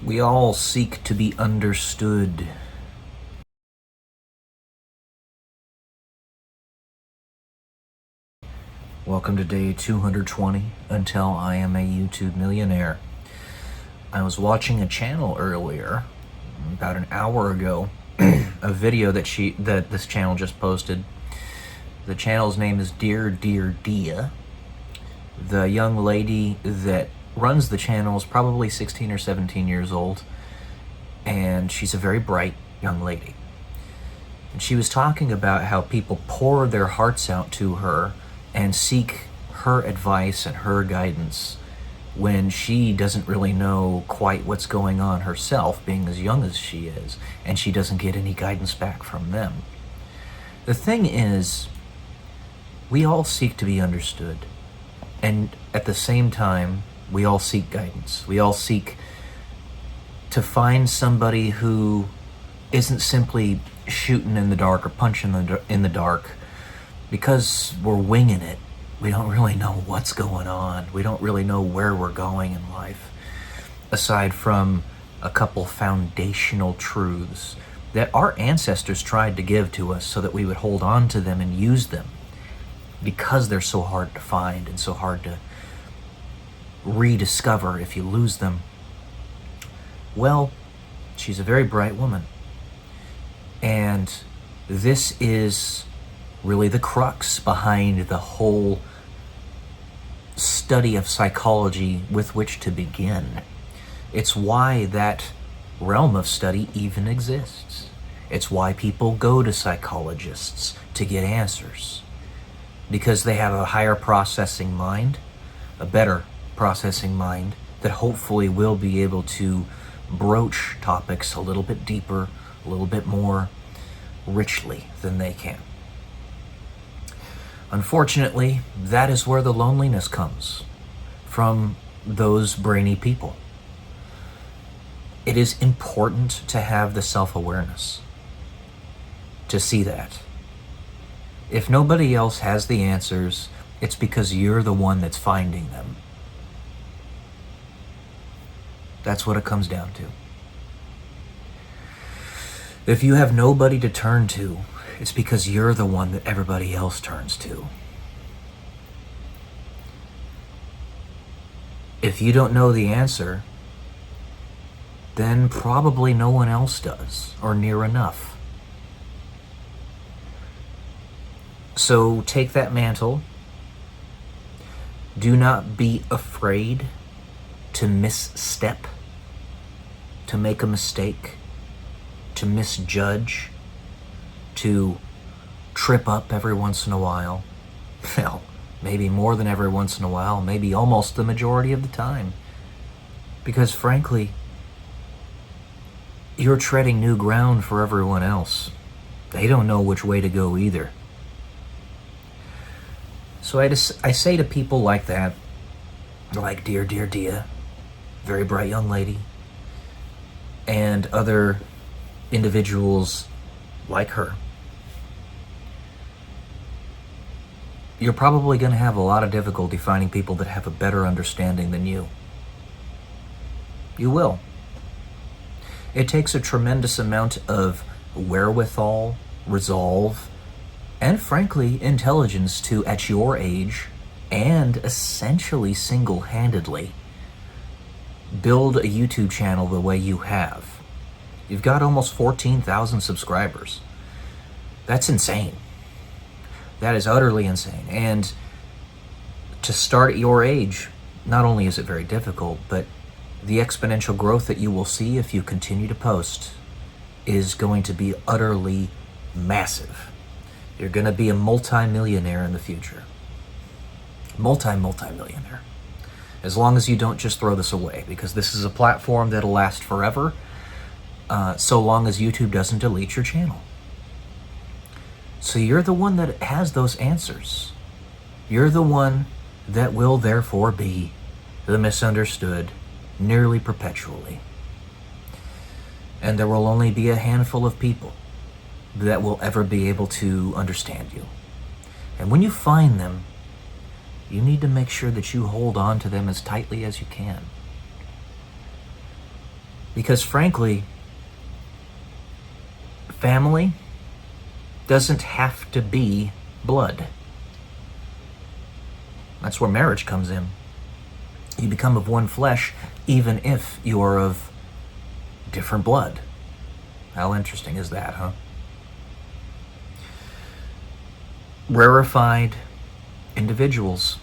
We all seek to be understood. Welcome to day 220 until I am a YouTube millionaire. I was watching a channel earlier, about an hour ago, a video that this channel just posted. The channel's name is Dear Dia. The young lady that runs the channel is probably 16 or 17 years old, and she's a very bright young lady. And she was talking about how people pour their hearts out to her and seek her advice and her guidance when she doesn't really know quite what's going on herself, being as young as she is, and she doesn't get any guidance back from them. The thing is, we all seek to be understood, and at the same time, we all seek guidance. We all seek to find somebody who isn't simply shooting in the dark or punching in the dark because we're winging it. We don't really know what's going on. We don't really know where we're going in life, aside from a couple foundational truths that our ancestors tried to give to us so that we would hold on to them and use them, because they're so hard to find and so hard to rediscover if you lose them. Well, she's a very bright woman, and this is really the crux behind the whole study of psychology with which to begin. It's why that realm of study even exists. It's why people go to psychologists to get answers, because they have a higher processing mind, a better processing mind, that hopefully will be able to broach topics a little bit deeper, a little bit more richly than they can. Unfortunately, that is where the loneliness comes from those brainy people. It is important to have the self-awareness to see that. If nobody else has the answers, it's because you're the one that's finding them. That's what it comes down to. If you have nobody to turn to, it's because you're the one that everybody else turns to. If you don't know the answer, then probably no one else does, or near enough. So take that mantle. Do not be afraid to misstep, to make a mistake, to misjudge, to trip up every once in a while. Well, maybe more than every once in a while, maybe almost the majority of the time. Because frankly, you're treading new ground for everyone else. They don't know which way to go either. So I say to people like that, like Dear Dia, very bright young lady, and other individuals like her, you're probably going to have a lot of difficulty finding people that have a better understanding than you. You will. It takes a tremendous amount of wherewithal, resolve, and frankly, intelligence to, at your age, and essentially single-handedly, build a YouTube channel the way you have. You've got almost 14,000 subscribers. That's insane. That is utterly insane. And to start at your age, not only is it very difficult, but the exponential growth that you will see if you continue to post is going to be utterly massive. You're going to be a multi-millionaire in the future. Multi-millionaire. As long as you don't just throw this away, because this is a platform that'll last forever, so long as YouTube doesn't delete your channel. So you're the one that has those answers. You're the one that will therefore be the misunderstood nearly perpetually. And there will only be a handful of people that will ever be able to understand you. And when you find them, you need to make sure that you hold on to them as tightly as you can. Because frankly, family doesn't have to be blood. That's where marriage comes in. You become of one flesh, even if you're of different blood. How interesting is that, huh? Rarefied individuals,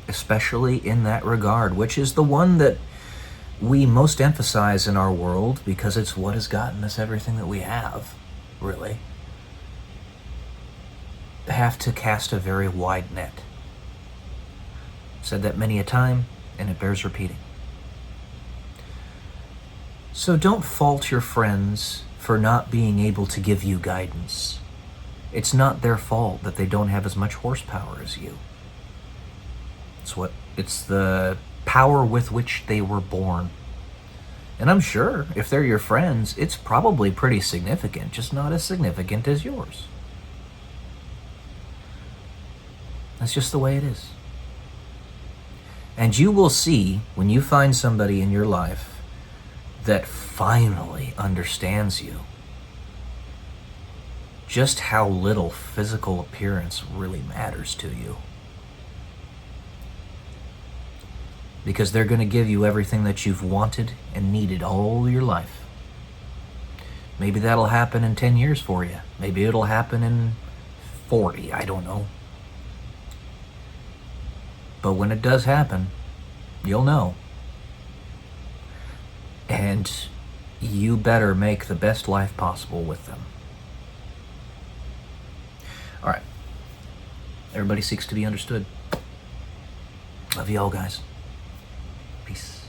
especially in that regard, which is the one that we most emphasize in our world because it's what has gotten us everything that we have, really, have to cast a very wide net. Said that many a time, and it bears repeating. So don't fault your friends for not being able to give you guidance. It's not their fault that they don't have as much horsepower as you. It's the power with which they were born. And I'm sure if they're your friends, it's probably pretty significant, just not as significant as yours. That's just the way it is. And you will see when you find somebody in your life that finally understands you, just how little physical appearance really matters to you. Because they're going to give you everything that you've wanted and needed all your life. Maybe that'll happen in 10 years for you. Maybe it'll happen in 40, I don't know. But when it does happen, you'll know. And you better make the best life possible with them. All right. Everybody seeks to be understood. Love you all, guys. Peace.